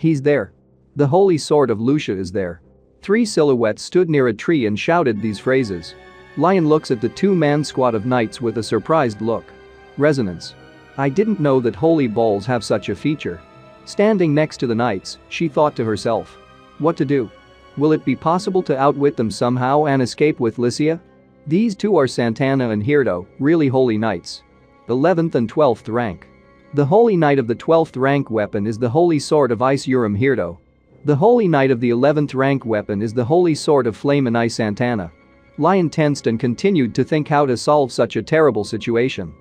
He's there. The holy sword of Lucia is there. 3 silhouettes stood near a tree and shouted these phrases. Lion looks at the 2-man squad of knights with a surprised look. Resonance. I didn't know that holy balls have such a feature. Standing next to the knights, she thought to herself. What to do? Will it be possible to outwit them somehow and escape with Licia? These 2 are Santana and Hirdo, really holy knights. 11th and 12th rank. The holy knight of the 12th rank weapon is the holy sword of Ice Urim Hirdo. The holy knight of the 11th rank weapon is the holy sword of Flame and Ice Santana. Lion tensed and continued to think how to solve such a terrible situation.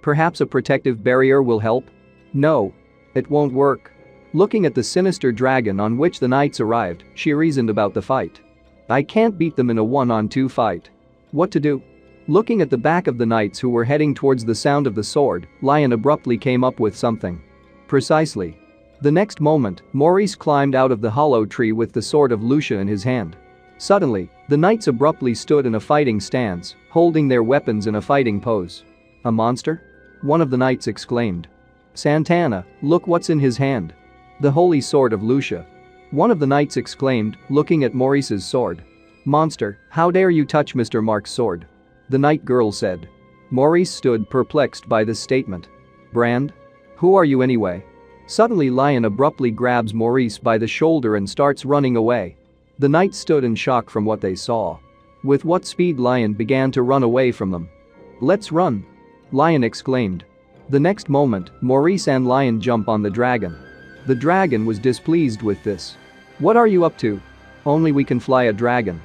Perhaps a protective barrier will help? No. It won't work. Looking at the sinister dragon on which the knights arrived, she reasoned about the fight. I can't beat them in a 1-on-2 fight. What to do? Looking at the back of the knights who were heading towards the sound of the sword, Lion abruptly came up with something. Precisely. The next moment, Maurice climbed out of the hollow tree with the sword of Lucia in his hand. Suddenly, the knights abruptly stood in a fighting stance, holding their weapons in a fighting pose. A monster? One of the knights exclaimed. Santana, look what's in his hand. The holy sword of Lucia. One of the knights exclaimed, looking at Maurice's sword. Monster, how dare you touch Mr. Mark's sword? The knight girl said. Maurice stood perplexed by this statement. Brand? Who are you anyway? Suddenly Lion abruptly grabs Maurice by the shoulder and starts running away. The knights stood in shock from what they saw. With what speed Lion began to run away from them. Let's run! Lion exclaimed. The next moment, Maurice and Lion jump on the dragon. The dragon was displeased with this. What are you up to? Only we can fly a dragon.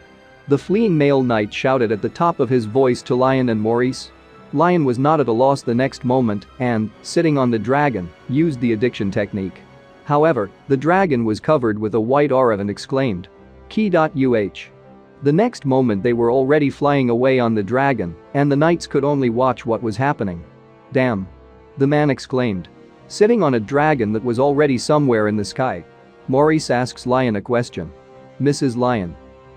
The fleeing male knight shouted at the top of his voice to Lion and Maurice. Lion was not at a loss the next moment and, sitting on the dragon, used the addiction technique. However, the dragon was covered with a white aura and exclaimed. Key.uh. The next moment they were already flying away on the dragon, and the knights could only watch what was happening. Damn. The man exclaimed. Sitting on a dragon that was already somewhere in the sky. Maurice asks Lion a question. Mrs. Lion.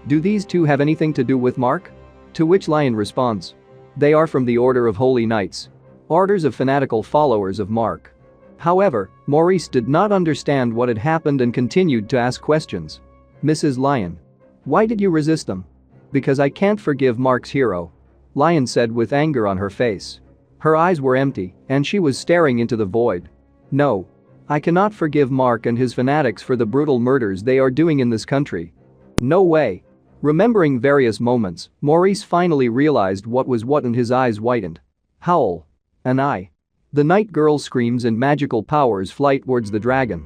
Do these 2 have anything to do with Mark? To which Lion responds. They are from the Order of Holy Knights. Orders of fanatical followers of Mark. However, Maurice did not understand what had happened and continued to ask questions. Mrs. Lion. Why did you resist them? Because I can't forgive Mark's hero. Lion said with anger on her face. Her eyes were empty, and she was staring into the void. No. I cannot forgive Mark and his fanatics for the brutal murders they are doing in this country. No way. Remembering various moments, Maurice finally realized what was what and his eyes widened. Howl. An eye. The night girl screams and magical powers fly towards the dragon.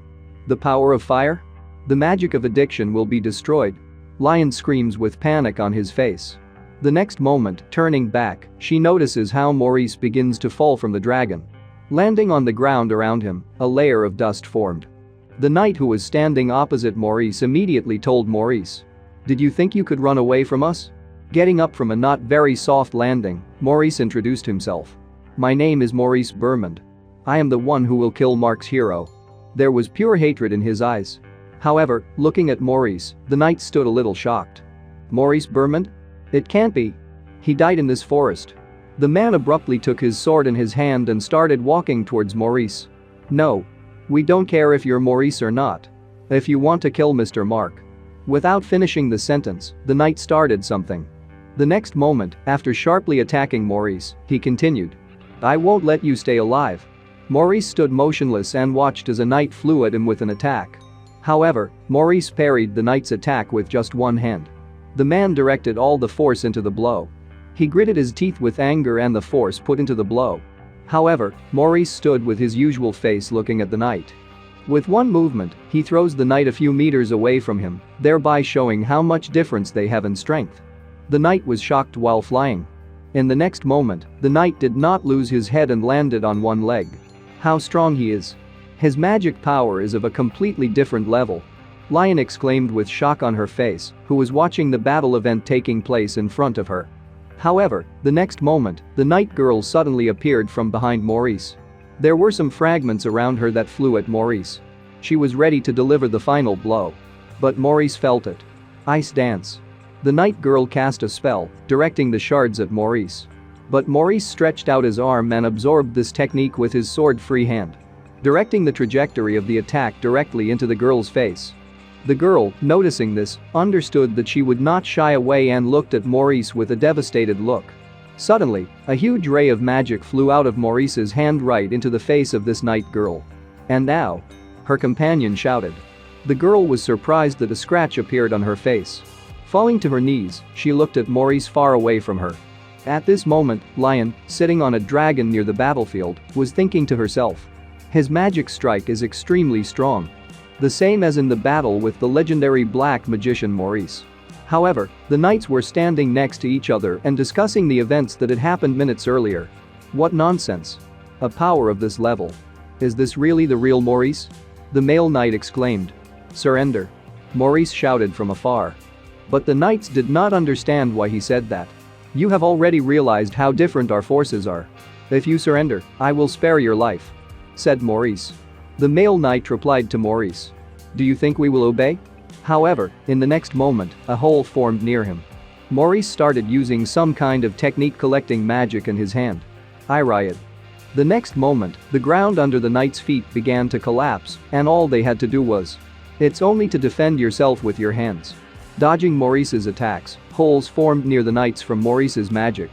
The power of fire? The magic of addiction will be destroyed. Lion screams with panic on his face. The next moment, turning back, she notices how Maurice begins to fall from the dragon. Landing on the ground around him, a layer of dust formed. The knight who was standing opposite Maurice immediately told Maurice. Did you think you could run away from us? Getting up from a not very soft landing, Maurice introduced himself. My name is Maurice Bermond. I am the one who will kill Mark's hero. There was pure hatred in his eyes. However, looking at Maurice, the knight stood a little shocked. Maurice Bermond? It can't be. He died in this forest. The man abruptly took his sword in his hand and started walking towards Maurice. No. We don't care if you're Maurice or not. If you want to kill Mr. Mark. Without finishing the sentence, the knight started something. The next moment, after sharply attacking Maurice, he continued. I won't let you stay alive. Maurice stood motionless and watched as a knight flew at him with an attack. However, Maurice parried the knight's attack with just one hand. The man directed all the force into the blow. He gritted his teeth with anger and the force put into the blow. However, Maurice stood with his usual face looking at the knight. With one movement, he throws the knight a few meters away from him, thereby showing how much difference they have in strength. The knight was shocked while flying. In the next moment, the knight did not lose his head and landed on one leg. How strong he is. His magic power is of a completely different level. Lion exclaimed with shock on her face, who was watching the battle event taking place in front of her. However, the next moment, the night girl suddenly appeared from behind Maurice. There were some fragments around her that flew at Maurice. She was ready to deliver the final blow. But Maurice felt it. Ice dance. The night girl cast a spell, directing the shards at Maurice. But Maurice stretched out his arm and absorbed this technique with his sword-free hand. directing the trajectory of the attack directly into the girl's face. The girl, noticing this, understood that she would not shy away and looked at Maurice with a devastated look. Suddenly, a huge ray of magic flew out of Maurice's hand right into the face of this night girl. "And now?" her companion shouted. The girl was surprised that a scratch appeared on her face. Falling to her knees, she looked at Maurice far away from her. At this moment, Lion, sitting on a dragon near the battlefield, was thinking to herself. His magic strike is extremely strong. The same as in the battle with the legendary black magician Maurice. However, the knights were standing next to each other and discussing the events that had happened minutes earlier. What nonsense! A power of this level. Is this really the real Maurice? The male knight exclaimed. "Surrender!" Maurice shouted from afar. But the knights did not understand why he said that. "You have already realized how different our forces are. If you surrender, I will spare your life," said Maurice. The male knight replied to Maurice. "Do you think we will obey?" However, in the next moment, a hole formed near him. Maurice started using some kind of technique collecting magic in his hand. I riot. The next moment, the ground under the knight's feet began to collapse, and all they had to do was. It's only to defend yourself with your hands. Dodging Maurice's attacks, holes formed near the knights from Maurice's magic.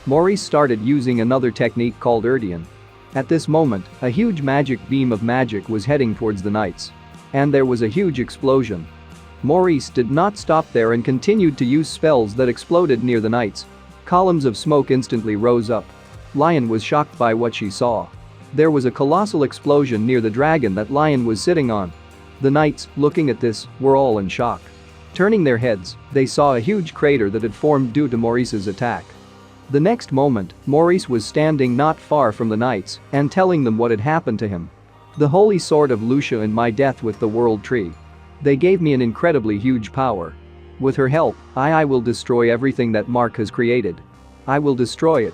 Maurice started using another technique called Reborn. At this moment, a huge magic beam of magic was heading towards the knights. And there was a huge explosion. Maurice did not stop there and continued to use spells that exploded near the knights. Columns of smoke instantly rose up. Lion was shocked by what she saw. There was a colossal explosion near the dragon that Lion was sitting on. The knights, looking at this, were all in shock. Turning their heads, they saw a huge crater that had formed due to Maurice's attack. The next moment, Maurice was standing not far from the knights and telling them what had happened to him. "The holy sword of Lucia and my death with the world tree. They gave me an incredibly huge power. With her help, I will destroy everything that Mark has created. I will destroy it.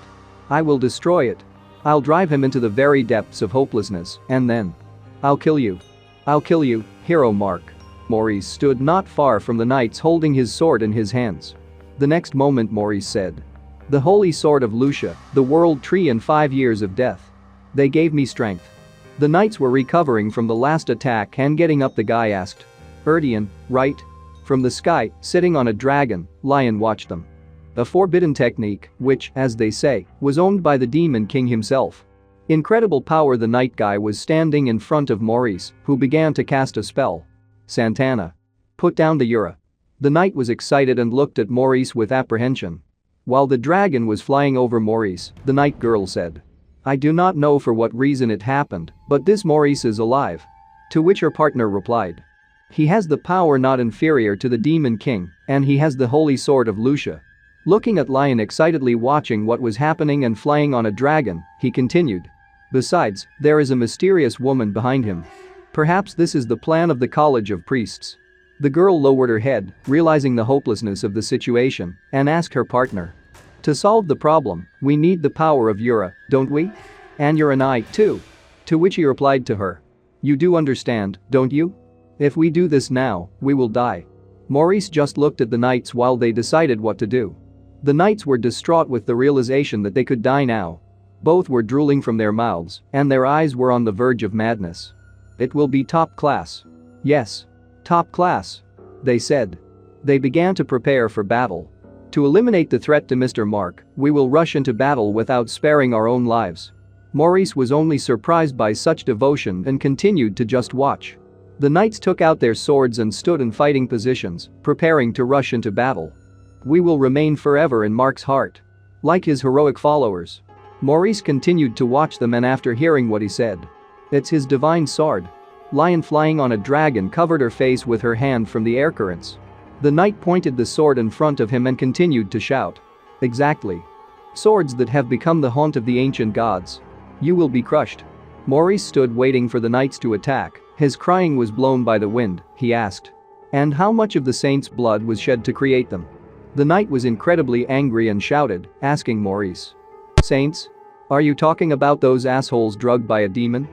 I will destroy it. I'll drive him into the very depths of hopelessness, and then I'll kill you. I'll kill you, hero Mark." Maurice stood not far from the knights holding his sword in his hands. The next moment Maurice said. "The holy sword of Lucia, the world tree and 5 years of death. They gave me strength." The knights were recovering from the last attack and getting up. The guy asked. "Erdian, right?" From the sky, sitting on a dragon, Lion watched them. A forbidden technique, which, as they say, was owned by the Demon King himself. Incredible power. The night guy was standing in front of Maurice, who began to cast a spell. "Santana. Put down the Yura." The knight was excited and looked at Maurice with apprehension. While the dragon was flying over Maurice, the night girl said. "I do not know for what reason it happened, but this Maurice is alive." To which her partner replied. "He has the power not inferior to the Demon King, and he has the holy sword of Lucia." Looking at Lion excitedly watching what was happening and flying on a dragon, he continued. "Besides, there is a mysterious woman behind him. Perhaps this is the plan of the College of Priests." The girl lowered her head, realizing the hopelessness of the situation, and asked her partner. "To solve the problem, we need the power of Yura, don't we? And Yura and I, too." To which he replied to her. "You do understand, don't you? If we do this now, we will die." Maurice just looked at the knights while they decided what to do. The knights were distraught with the realization that they could die now. Both were drooling from their mouths, and their eyes were on the verge of madness. "It will be top class. Yes. Top class," they said. They began to prepare for battle. "To eliminate the threat to Mr. Mark, we will rush into battle without sparing our own lives." Maurice was only surprised by such devotion and continued to just watch. The knights took out their swords and stood in fighting positions, preparing to rush into battle. "We will remain forever in Mark's heart. Like his heroic followers." Maurice continued to watch them, and after hearing what he said. "It's his divine sword." Lion flying on a dragon covered her face with her hand from the air currents. The knight pointed the sword in front of him and continued to shout. "Exactly. Swords that have become the haunt of the ancient gods. You will be crushed." Maurice stood waiting for the knights to attack. His crying was blown by the wind, he asked. "And how much of the saints' blood was shed to create them?" The knight was incredibly angry and shouted, asking Maurice. "Saints? Are you talking about those assholes drugged by a demon?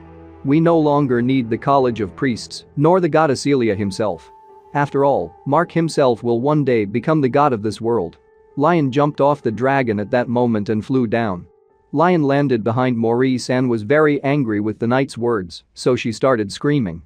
We no longer need the College of Priests, nor the god Acelia himself. After all, Mark himself will one day become the god of this world." Lion jumped off the dragon at that moment and flew down. Lion landed behind Maurice and was very angry with the knight's words, so she started screaming.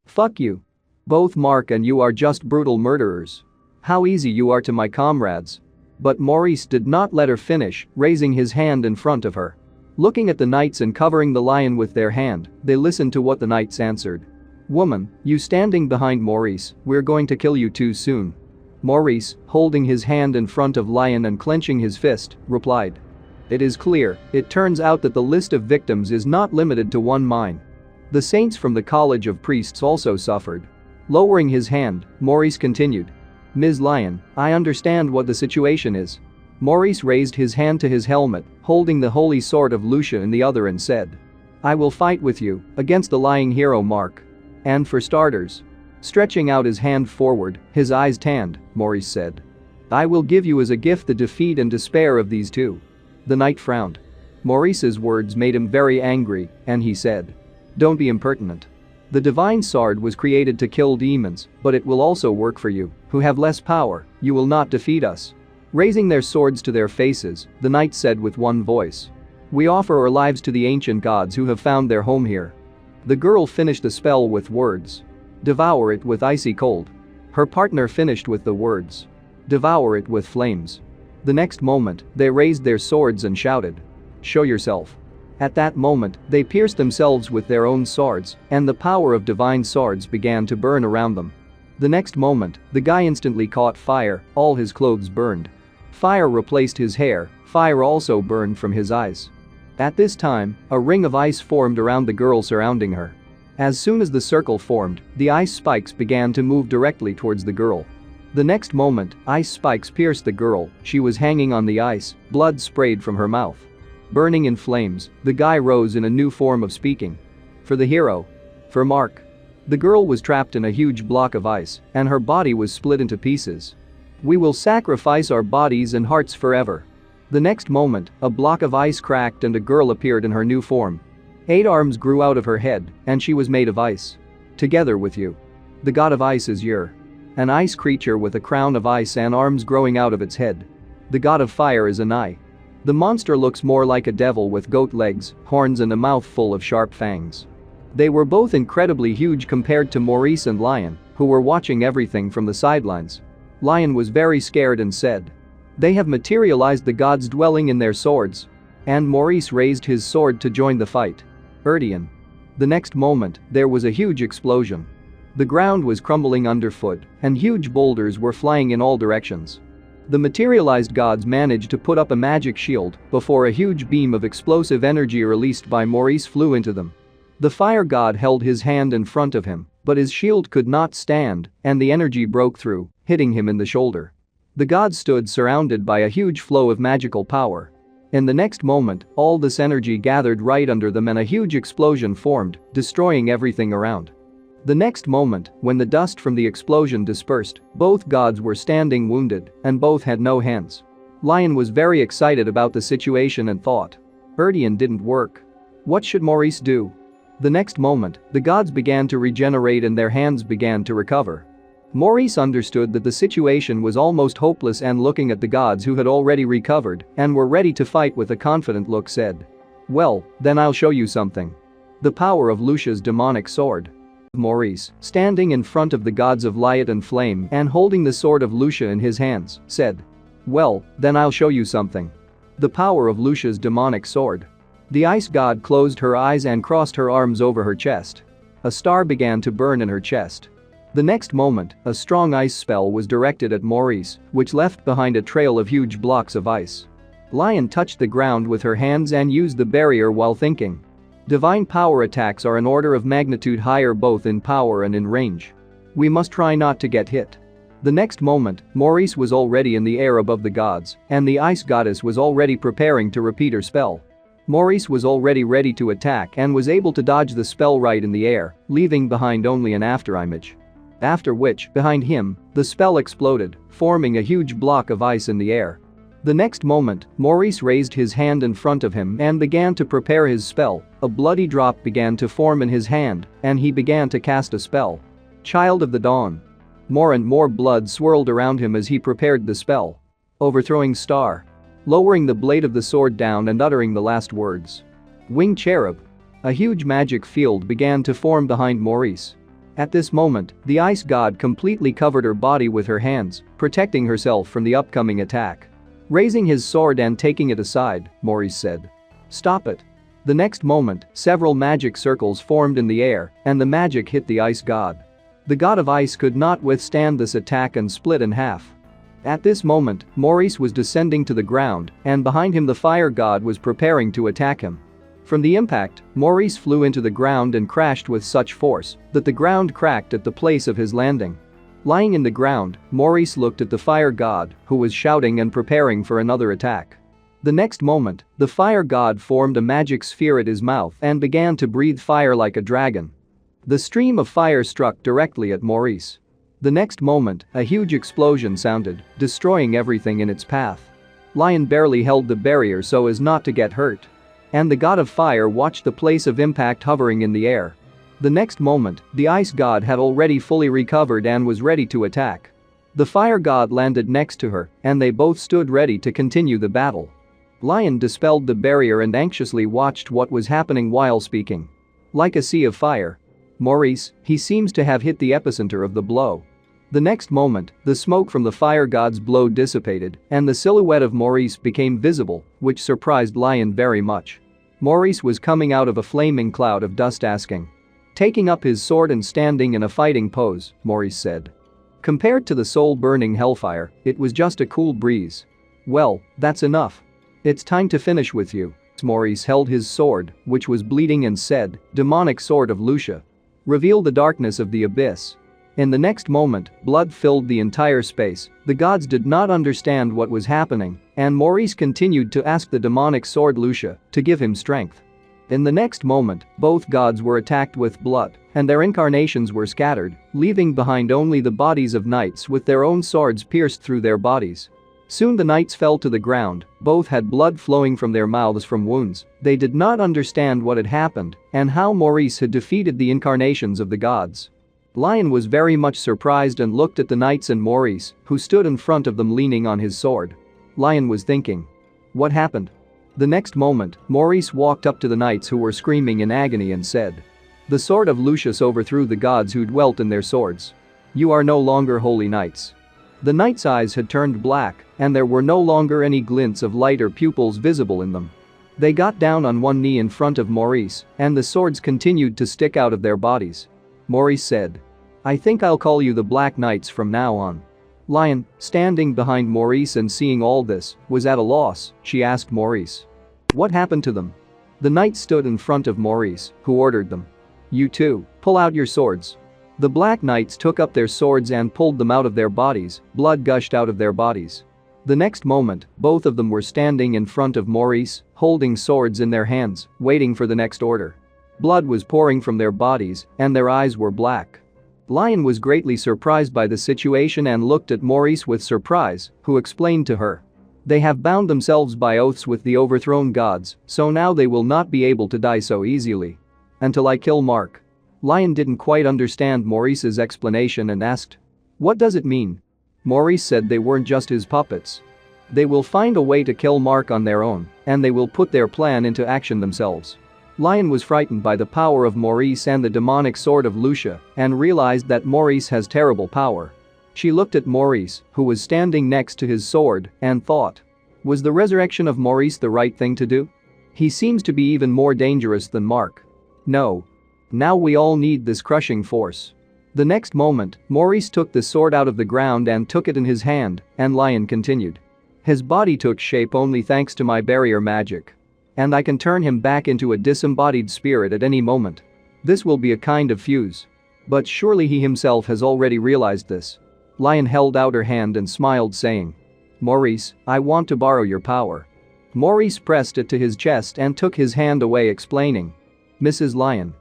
"Fuck you. Both Mark and you are just brutal murderers. How easy you are to my comrades." But Maurice did not let her finish, raising his hand in front of her. Looking at the knights and covering the lion with their hand, they listened to what the knights answered. "Woman, you standing behind Maurice, we're going to kill you too soon." Maurice, holding his hand in front of Lion and clenching his fist, replied. "It is clear, it turns out that the list of victims is not limited to one mine. The saints from the College of Priests also suffered." Lowering his hand, Maurice continued. "Ms. Lion, I understand what the situation is." Maurice raised his hand to his helmet, holding the holy sword of Lucia in the other and said. "I will fight with you, against the lying hero Mark. And for starters." Stretching out his hand forward, his eyes tanned, Maurice said. "I will give you as a gift the defeat and despair of these two." The knight frowned. Maurice's words made him very angry, and he said. "Don't be impertinent. The divine sword was created to kill demons, but it will also work for you, who have less power. You will not defeat us." Raising their swords to their faces, the knights said with one voice. "We offer our lives to the ancient gods who have found their home here." The girl finished the spell with words. "Devour it with icy cold." Her partner finished with the words. "Devour it with flames." The next moment, they raised their swords and shouted. "Show yourself." At that moment, they pierced themselves with their own swords, and the power of divine swords began to burn around them. The next moment, the guy instantly caught fire, all his clothes burned. Fire replaced his hair, fire also burned from his eyes. At this time, a ring of ice formed around the girl surrounding her. As soon as the circle formed, the ice spikes began to move directly towards the girl. The next moment, ice spikes pierced the girl, she was hanging on the ice, blood sprayed from her mouth. Burning in flames, the guy rose in a new form of speaking. "For the hero. For Mark." The girl was trapped in a huge block of ice, and her body was split into pieces. "We will sacrifice our bodies and hearts forever." The next moment, a block of ice cracked and a girl appeared in her new form. 8 arms grew out of her head, and she was made of ice. "Together with you. The god of ice is Ur. An ice creature with a crown of ice and arms growing out of its head. The god of fire is Anai. The monster looks more like a devil with goat legs, horns and a mouth full of sharp fangs." They were both incredibly huge compared to Maurice and Lion, who were watching everything from the sidelines. Lion was very scared and said. "They have materialized the gods dwelling in their swords." And Maurice raised his sword to join the fight. Erdian. The next moment, there was a huge explosion. The ground was crumbling underfoot, and huge boulders were flying in all directions. The materialized gods managed to put up a magic shield before a huge beam of explosive energy released by Maurice flew into them. The fire god held his hand in front of him, but his shield could not stand, and the energy broke through, hitting him in the shoulder. The gods stood surrounded by a huge flow of magical power. In the next moment, all this energy gathered right under them and a huge explosion formed, destroying everything around. The next moment, when the dust from the explosion dispersed, both gods were standing wounded, and both had no hands. Lion was very excited about the situation and thought. Erdian didn't work. What should Maurice do? The next moment, the gods began to regenerate and their hands began to recover. Maurice understood that the situation was almost hopeless and looking at the gods who had already recovered and were ready to fight with a confident look said. "Well, then I'll show you something. The power of Lucia's demonic sword." Maurice, standing in front of the gods of light and flame and holding the sword of Lucia in his hands, said. "Well, then I'll show you something. The power of Lucia's demonic sword." The ice god closed her eyes and crossed her arms over her chest. A star began to burn in her chest. The next moment, a strong ice spell was directed at Maurice, which left behind a trail of huge blocks of ice. Lion touched the ground with her hands and used the barrier while thinking. Divine power attacks are an order of magnitude higher both in power and in range. We must try not to get hit. The next moment, Maurice was already in the air above the gods, and the ice goddess was already preparing to repeat her spell. Maurice was already ready to attack and was able to dodge the spell right in the air, leaving behind only an afterimage. After which, behind him, the spell exploded, forming a huge block of ice in the air. The next moment, Maurice raised his hand in front of him and began to prepare his spell. A bloody drop began to form in his hand, and he began to cast a spell. Child of the Dawn. More and more blood swirled around him as he prepared the spell. Overthrowing Star. lowering the blade of the sword down and uttering the last words. Winged cherub. A huge magic field began to form behind Maurice. At this moment, the ice god completely covered her body with her hands, protecting herself from the upcoming attack. Raising his sword and taking it aside, Maurice said, "Stop it." The next moment, several magic circles formed in the air, and the magic hit the ice god. The god of ice could not withstand this attack and split in half. At this moment, Maurice was descending to the ground, and behind him the fire god was preparing to attack him. From the impact, Maurice flew into the ground and crashed with such force that the ground cracked at the place of his landing. Lying in the ground, Maurice looked at the fire god, who was shouting and preparing for another attack. The next moment, the fire god formed a magic sphere at his mouth and began to breathe fire like a dragon. The stream of fire struck directly at Maurice. The next moment, a huge explosion sounded, destroying everything in its path. Lion barely held the barrier so as not to get hurt. And the god of fire watched the place of impact hovering in the air. The next moment, the ice god had already fully recovered and was ready to attack. The fire god landed next to her, and they both stood ready to continue the battle. Lion dispelled the barrier and anxiously watched what was happening while speaking. Like a sea of fire. Maurice, he seems to have hit the epicenter of the blow. The next moment, the smoke from the fire god's blow dissipated, and the silhouette of Maurice became visible, which surprised Lion very much. Maurice was coming out of a flaming cloud of dust asking. Taking up his sword and standing in a fighting pose, Maurice said. Compared to the soul-burning hellfire, it was just a cool breeze. Well, that's enough. It's time to finish with you. Maurice held his sword, which was bleeding, and said, "Demonic sword of Lucia. Reveal the darkness of the abyss." In the next moment, blood filled the entire space. The gods did not understand what was happening, and Maurice continued to ask the demonic sword Lucia to give him strength. In the next moment, both gods were attacked with blood, and their incarnations were scattered, leaving behind only the bodies of knights with their own swords pierced through their bodies. Soon the knights fell to the ground, both had blood flowing from their mouths from wounds. They did not understand what had happened and how Maurice had defeated the incarnations of the gods. Lion was very much surprised and looked at the knights and Maurice, who stood in front of them leaning on his sword. Lion was thinking. What happened? The next moment, Maurice walked up to the knights who were screaming in agony and said, "The sword of Lucius overthrew the gods who dwelt in their swords. You are no longer holy knights." The knights' eyes had turned black, and there were no longer any glints of light or pupils visible in them. They got down on one knee in front of Maurice, and the swords continued to stick out of their bodies. Maurice said, "I think I'll call you the Black Knights from now on." Lion, standing behind Maurice and seeing all this, was at a loss. She asked Maurice, "What happened to them?" The knights stood in front of Maurice, who ordered them. "You two, pull out your swords." The Black Knights took up their swords and pulled them out of their bodies. Blood gushed out of their bodies. The next moment, both of them were standing in front of Maurice, holding swords in their hands, waiting for the next order. Blood was pouring from their bodies, and their eyes were black. Lion was greatly surprised by the situation and looked at Maurice with surprise, who explained to her. "They have bound themselves by oaths with the overthrown gods, so now they will not be able to die so easily. Until I kill Mark." Lion didn't quite understand Maurice's explanation and asked, "What does it mean?" Maurice said they weren't just his puppets. They will find a way to kill Mark on their own, and they will put their plan into action themselves. Lion was frightened by the power of Maurice and the demonic sword of Lucia and realized that Maurice has terrible power. She looked at Maurice, who was standing next to his sword, and thought, was the resurrection of Maurice the right thing to do? He seems to be even more dangerous than Mark. No. Now we all need this crushing force. The next moment, Maurice took the sword out of the ground and took it in his hand, and Lion continued. His body took shape only thanks to my barrier magic. And I can turn him back into a disembodied spirit at any moment. This will be a kind of fuse. But surely he himself has already realized this. Lion held out her hand and smiled, saying, "Maurice, I want to borrow your power." Maurice pressed it to his chest and took his hand away, explaining, "Mrs. Lion,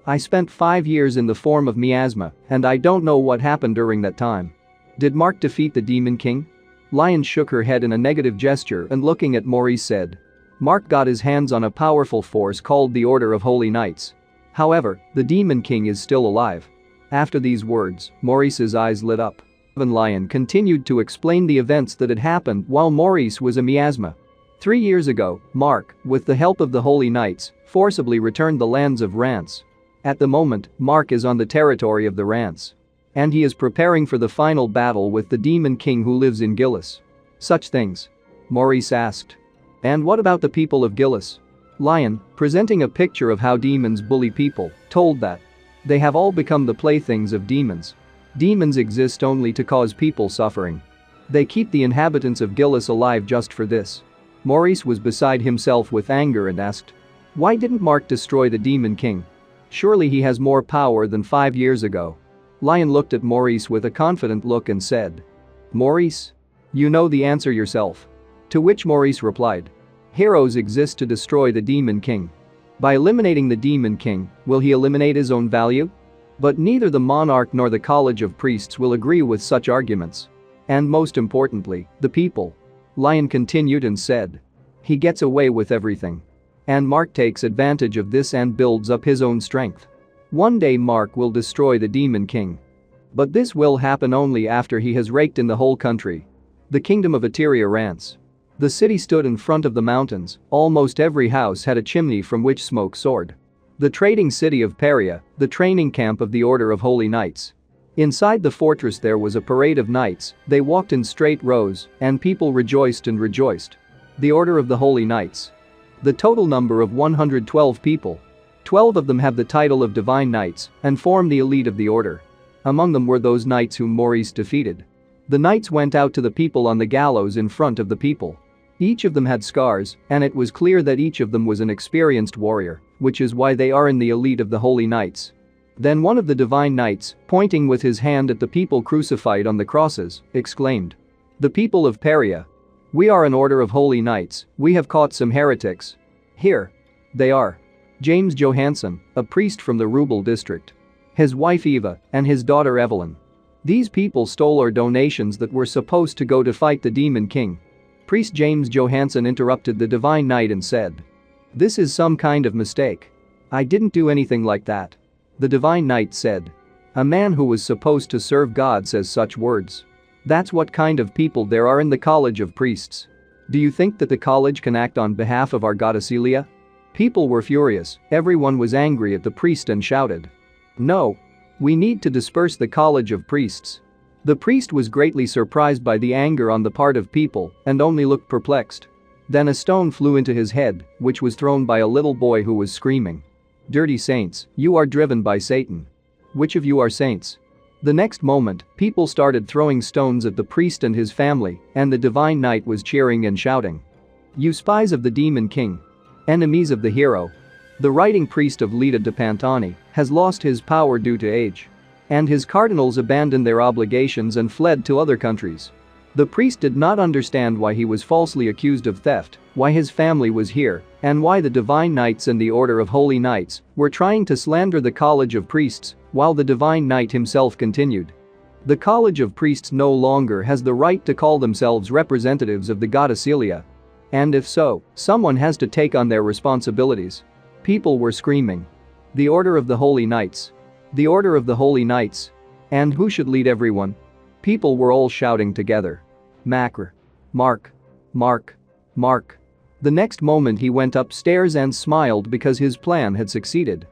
I spent 5 years in the form of miasma, and I don't know what happened during that time. Did Mark defeat the Demon King?" Lion shook her head in a negative gesture and looking at Maurice said, "Mark got his hands on a powerful force called the Order of Holy Knights. However, the Demon King is still alive." After these words, Maurice's eyes lit up. Lion continued to explain the events that had happened while Maurice was a miasma. 3 years ago, Mark, with the help of the Holy Knights, forcibly returned the lands of Rance. At the moment, Mark is on the territory of the Rance. And he is preparing for the final battle with the Demon King who lives in Gillis. Such things. Maurice asked. And what about the people of Gillis? Lion, presenting a picture of how demons bully people, told that. They have all become the playthings of demons. Demons exist only to cause people suffering. They keep the inhabitants of Gillis alive just for this. Maurice was beside himself with anger and asked. Why didn't Mark destroy the Demon King? Surely he has more power than 5 years ago. Lion looked at Maurice with a confident look and said. Maurice? You know the answer yourself. To which Maurice replied. Heroes exist to destroy the Demon King. By eliminating the Demon King, will he eliminate his own value? But neither the monarch nor the College of Priests will agree with such arguments. And most importantly, the people. Lion continued and said. He gets away with everything. And Mark takes advantage of this and builds up his own strength. One day Mark will destroy the Demon King. But this will happen only after he has raked in the whole country. The kingdom of Eteria Rance. The city stood in front of the mountains, almost every house had a chimney from which smoke soared. The trading city of Peria, the training camp of the Order of Holy Knights. Inside the fortress there was a parade of knights, they walked in straight rows, and people rejoiced and rejoiced. The Order of the Holy Knights. The total number of 112 people. 12 of them have the title of Divine Knights and form the elite of the order. Among them were those knights whom Maurice defeated. The knights went out to the people on the gallows in front of the people. Each of them had scars, and it was clear that each of them was an experienced warrior, which is why they are in the elite of the Holy Knights. Then one of the Divine Knights, pointing with his hand at the people crucified on the crosses, exclaimed. The people of Peria. We are an order of Holy Knights, we have caught some heretics. Here. They are. James Johansson, a priest from the Rubel district. His wife Eva, and his daughter Evelyn. These people stole our donations that were supposed to go to fight the Demon King. Priest James Johansson interrupted the Divine Knight and said. This is some kind of mistake. I didn't do anything like that. The Divine Knight said. A man who was supposed to serve God says such words. That's what kind of people there are in the College of Priests. Do you think that the college can act on behalf of our goddess Celia? People were furious, everyone was angry at the priest and shouted. No. We need to disperse the College of Priests. The priest was greatly surprised by the anger on the part of people and only looked perplexed. Then a stone flew into his head, which was thrown by a little boy who was screaming. Dirty saints, you are driven by Satan. Which of you are saints? The next moment, people started throwing stones at the priest and his family, and the Divine Knight was cheering and shouting. You spies of the Demon King. Enemies of the hero. The writing priest of Lita de Pantani has lost his power due to age. And his cardinals abandoned their obligations and fled to other countries. The priest did not understand why he was falsely accused of theft, why his family was here, and why the Divine Knights and the Order of Holy Knights were trying to slander the College of Priests, while the Divine Knight himself continued. The College of Priests no longer has the right to call themselves representatives of the goddess Celia. And if so, someone has to take on their responsibilities. People were screaming. The Order of the Holy Knights. The Order of the Holy Knights. And who should lead everyone? People were all shouting together. Macr. Mark. Mark. Mark. The next moment he went upstairs and smiled because his plan had succeeded.